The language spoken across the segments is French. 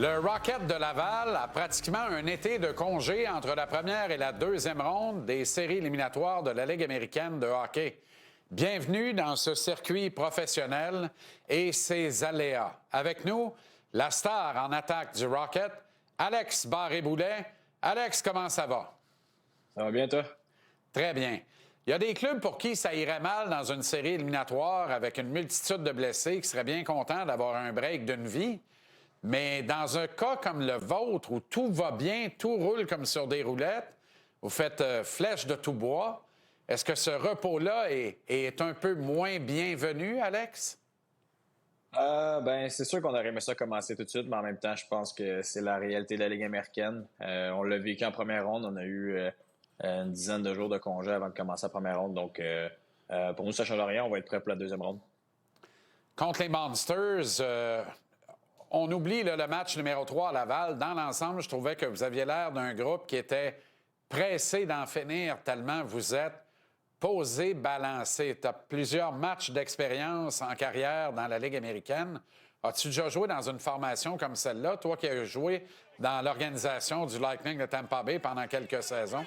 Le Rocket de Laval a pratiquement un été de congé entre la première et la deuxième ronde des séries éliminatoires de la Ligue américaine de hockey. Bienvenue dans ce circuit professionnel et ses aléas. Avec nous, la star en attaque du Rocket, Alex Barré-Boulet. Alex, comment ça va? Ça va bien, toi? Très bien. Il y a des clubs pour qui ça irait mal dans une série éliminatoire avec une multitude de blessés qui seraient bien contents d'avoir un break d'une vie. Mais dans un cas comme le vôtre, où tout va bien, tout roule comme sur des roulettes, vous faites flèche de tout bois, est-ce que ce repos-là est un peu moins bienvenu, Alex? C'est sûr qu'on aurait aimé ça commencer tout de suite, mais en même temps, je pense que c'est la réalité de la Ligue américaine. On l'a vécu en première ronde. On a eu une dizaine de jours de congé avant de commencer la première ronde. Donc, pour nous, ça ne change rien. On va être prêt pour la deuxième ronde. Contre les Monsters, on oublie le match numéro 3 à Laval. Dans l'ensemble, je trouvais que vous aviez l'air d'un groupe qui était pressé d'en finir tellement vous êtes posé, balancé. Tu as plusieurs matchs d'expérience en carrière dans la Ligue américaine. As-tu déjà joué dans une formation comme celle-là, toi qui as joué dans l'organisation du Lightning de Tampa Bay pendant quelques saisons?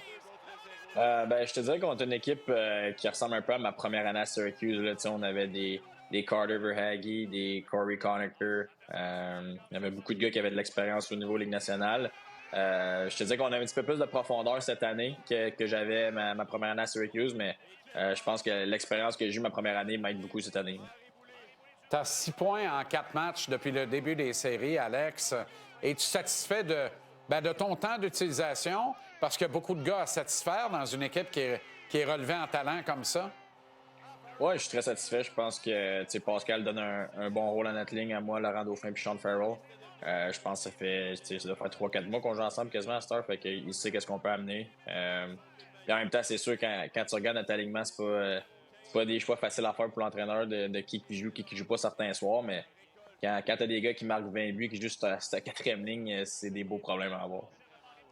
Je te dirais qu'on est une équipe qui ressemble un peu à ma première année à Syracuse. Là, on avait des Carter Verhaeghe, des Corey Conacher. Il y avait beaucoup de gars qui avaient de l'expérience au niveau Ligue nationale. Je te dirais qu'on avait un petit peu plus de profondeur cette année que j'avais ma première année à Syracuse, mais je pense que l'expérience que j'ai eue ma première année m'aide beaucoup cette année. Tu as 6 points en 4 matchs depuis le début des séries, Alex. Es-tu satisfait de ton temps d'utilisation? Parce qu'il y a beaucoup de gars à satisfaire dans une équipe qui est relevée en talent comme ça. Oui, je suis très satisfait. Je pense que Pascal donne un bon rôle à notre ligne, à moi, Laurent Dauphin et Sean Farrell. Je pense que ça doit faire 3-4 mois qu'on joue ensemble quasiment à cette heure, fait qu'il sait qu'est-ce qu'on peut amener. Et en même temps, c'est sûr, quand tu regardes notre alignement, c'est pas des choix faciles à faire pour l'entraîneur de qui joue, qui joue pas certains soirs, mais quand tu as des gars qui marquent 20 buts, qui jouent cette quatrième ligne, c'est des beaux problèmes à avoir.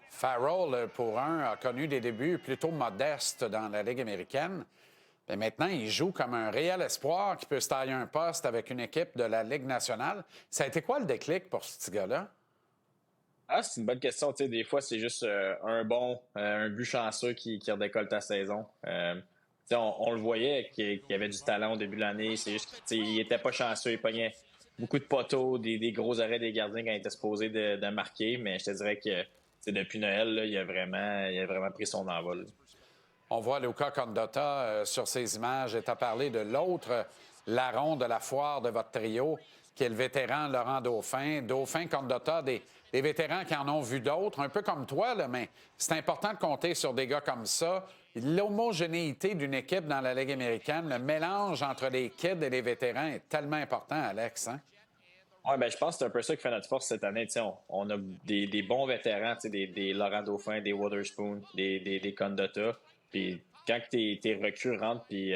Farrell, pour un, a connu des débuts plutôt modestes dans la Ligue américaine. Mais maintenant, il joue comme un réel espoir qui peut se tailler un poste avec une équipe de la Ligue nationale. Ça a été quoi le déclic pour ce petit gars-là? Ah, c'est une bonne question. Tu sais, des fois, c'est juste un but chanceux qui redécolle ta saison. Tu sais, on le voyait qu'il avait du talent au début de l'année. C'est juste qu'il était pas chanceux. Il pognait beaucoup de poteaux, des gros arrêts des gardiens quand il était supposé de marquer. Mais je te dirais que depuis Noël, là, il a vraiment pris son envol. On voit Luca Condotta sur ces images et tu as parlé de l'autre larron de la foire de votre trio, qui est le vétéran Laurent Dauphin. Dauphin, Condotta, des vétérans qui en ont vu d'autres, un peu comme toi, là, mais c'est important de compter sur des gars comme ça. L'homogénéité d'une équipe dans la Ligue américaine, le mélange entre les kids et les vétérans est tellement important, Alex. Hein? Oui, je pense que c'est un peu ça qui fait notre force cette année. On a des bons vétérans, des Laurent Dauphin, des Wotherspoon, des Condotta. Puis quand tes recrues rentrent puis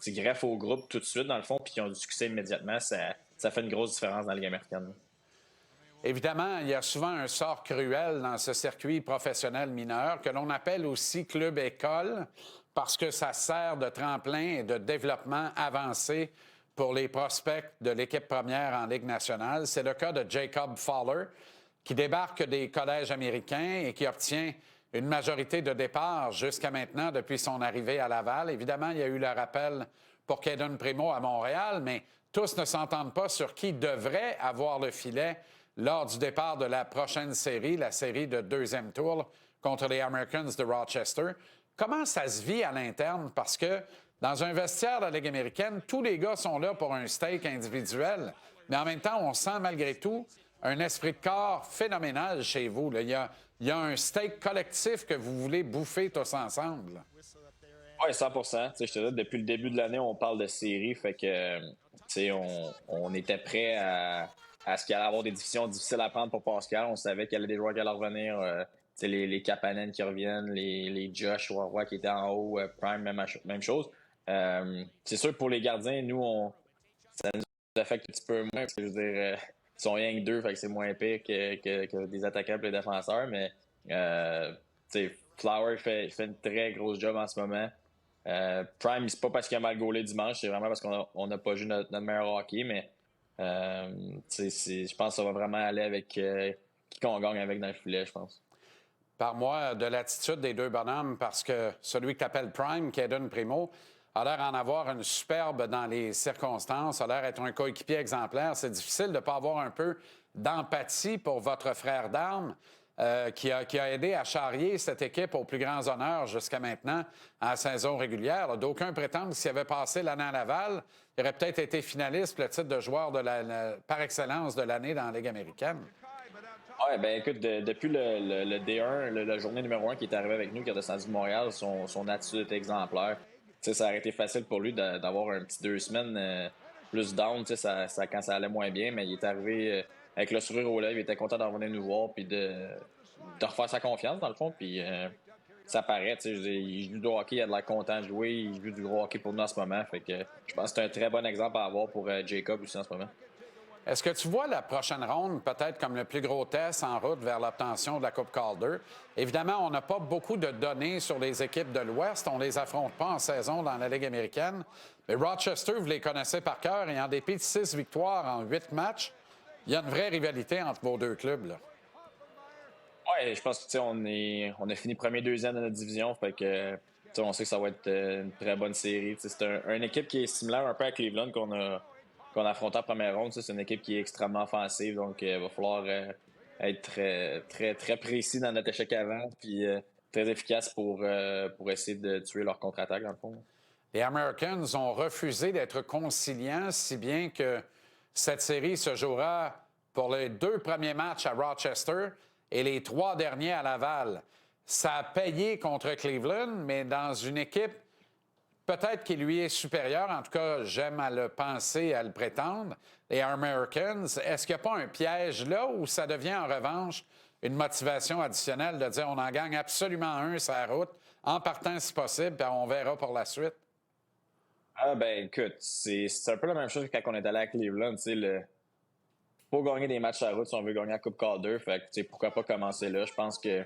tu greffes au groupe tout de suite, dans le fond, puis qui ont du succès immédiatement, ça fait une grosse différence dans la Ligue américaine. Évidemment, il y a souvent un sort cruel dans ce circuit professionnel mineur que l'on appelle aussi club-école parce que ça sert de tremplin et de développement avancé pour les prospects de l'équipe première en Ligue nationale. C'est le cas de Jacob Fowler, qui débarque des collèges américains et qui obtient une majorité de départ jusqu'à maintenant depuis son arrivée à Laval. Évidemment, il y a eu le rappel pour Caden Primo à Montréal, mais tous ne s'entendent pas sur qui devrait avoir le filet lors du départ de la prochaine série, la série de deuxième tour contre les Americans de Rochester. Comment ça se vit à l'interne? Parce que dans un vestiaire de la Ligue américaine, tous les gars sont là pour un steak individuel, mais en même temps, on sent malgré tout un esprit de corps phénoménal chez vous. Là. Il y a un steak collectif que vous voulez bouffer tous ensemble. Oui, 100%. Je te dis, depuis le début de l'année, on parle de série, fait que on était prêt à ce qu'il allait avoir des décisions difficiles à prendre pour Pascal. On savait qu'il y avait des joueurs qui allaient revenir. Les Kapanen qui reviennent, les Josh Roy qui étaient en haut, Prime, même chose. C'est sûr pour les gardiens, nous, ça nous affecte un petit peu moins, parce que je veux dire, ils sont rien que deux, fait que c'est moins pire que des attaquants et des défenseurs, mais Flower fait une très grosse job en ce moment. Prime, c'est pas parce qu'il a mal gaulé dimanche, c'est vraiment parce qu'on n'a pas joué notre meilleur hockey, mais Je pense que ça va vraiment aller avec qui qu'on gagne avec dans le filet, je pense. Par-moi de l'attitude des deux bonhommes parce que celui que tu appelles Prime, Kaden Primo, a l'air d'en avoir une superbe dans les circonstances, a l'air d'être un coéquipier exemplaire. C'est difficile de ne pas avoir un peu d'empathie pour votre frère d'armes qui a aidé à charrier cette équipe aux plus grands honneurs jusqu'à maintenant en saison régulière. D'aucuns prétendent que s'il avait passé l'année à Laval, il aurait peut-être été finaliste pour le titre de joueur par excellence de l'année dans la Ligue américaine. Oui, ben écoute, depuis le D1, la journée numéro 1 qui est arrivé avec nous, qui est descendu de Montréal, son attitude est exemplaire. Ça aurait été facile pour lui d'avoir un petit 2 semaines plus down quand ça allait moins bien, mais il est arrivé avec le sourire aux lèvres, il était content d'en venir nous voir puis de refaire sa confiance, dans le fond. Puis ça paraît, il joue du hockey, il a de l'air content de jouer, il joue du gros hockey pour nous en ce moment. Fait que je pense que c'est un très bon exemple à avoir pour Jacob aussi en ce moment. Est-ce que tu vois la prochaine ronde peut-être comme le plus gros test en route vers l'obtention de la Coupe Calder? Évidemment, on n'a pas beaucoup de données sur les équipes de l'Ouest. On ne les affronte pas en saison dans la Ligue américaine. Mais Rochester, vous les connaissez par cœur et en dépit de 6 victoires en 8 matchs, il y a une vraie rivalité entre vos deux clubs. Oui, je pense que on a fini premier, deuxième de notre division. Fait que on sait que ça va être une très bonne série. C'est une équipe qui est similaire un peu à Cleveland qu'on a affronté en première ronde. C'est une équipe qui est extrêmement offensive, donc il va falloir être très, très, très précis dans notre échec avant, puis très efficace pour essayer de tuer leur contre-attaque, dans le fond. Les Americans ont refusé d'être conciliants, si bien que cette série se jouera pour les 2 premiers matchs à Rochester et les 3 derniers à Laval. Ça a payé contre Cleveland, mais dans une équipe peut-être qui lui est supérieur, en tout cas, j'aime à le penser, à le prétendre, les Americans. Est-ce qu'il n'y a pas un piège là où ça devient en revanche une motivation additionnelle de dire on en gagne absolument un sur la route, en partant si possible, puis on verra pour la suite? Ah ben écoute, c'est un peu la même chose que quand on est allé à Cleveland. Faut gagner des matchs à la route si on veut gagner la Coupe Calder. Fait que pourquoi pas commencer là? Je pense que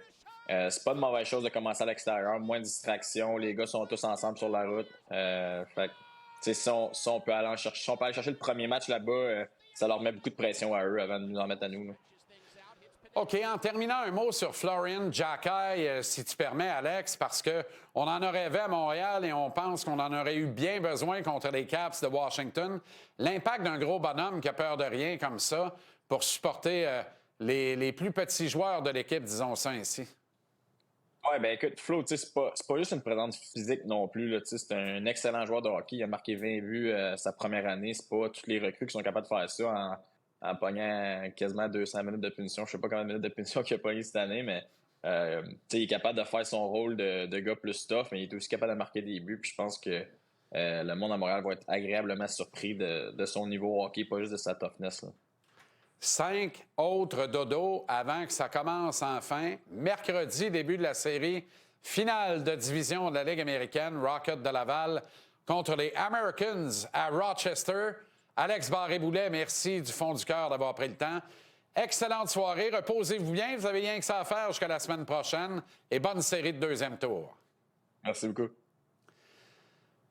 c'est pas de mauvaise chose de commencer à l'extérieur, moins de distractions, les gars sont tous ensemble sur la route. Fait que, si on peut aller chercher le premier match là-bas, ça leur met beaucoup de pression à eux avant de nous en mettre à nous. Là. OK, en terminant, un mot sur Florian Xhekaj, si tu permets, Alex, parce qu'on en a rêvé à Montréal et on pense qu'on en aurait eu bien besoin contre les Caps de Washington. L'impact d'un gros bonhomme qui a peur de rien comme ça pour supporter les plus petits joueurs de l'équipe, disons ça ainsi. Oui, ben écoute, Flo, c'est pas juste une présence physique non plus. C'est un excellent joueur de hockey. Il a marqué 20 buts sa première année. C'est pas tous les recrues qui sont capables de faire ça en pognant quasiment 200 minutes de punition. Je sais pas combien de minutes de punition qu'il a pogné cette année, mais il est capable de faire son rôle de gars plus tough, mais il est aussi capable de marquer des buts. Puis je pense que le monde à Montréal va être agréablement surpris de son niveau hockey, pas juste de sa toughness. Là. 5 autres dodos avant que ça commence enfin. Mercredi, début de la série finale de division de la Ligue américaine, Rocket de Laval contre les Americans à Rochester. Alex Barré-Boulet, merci du fond du cœur d'avoir pris le temps. Excellente soirée, reposez-vous bien, vous avez rien que ça à faire jusqu'à la semaine prochaine et bonne série de 2e tour. Merci beaucoup.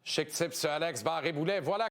Chic Tips sur Alex Barré-Boulet, voilà.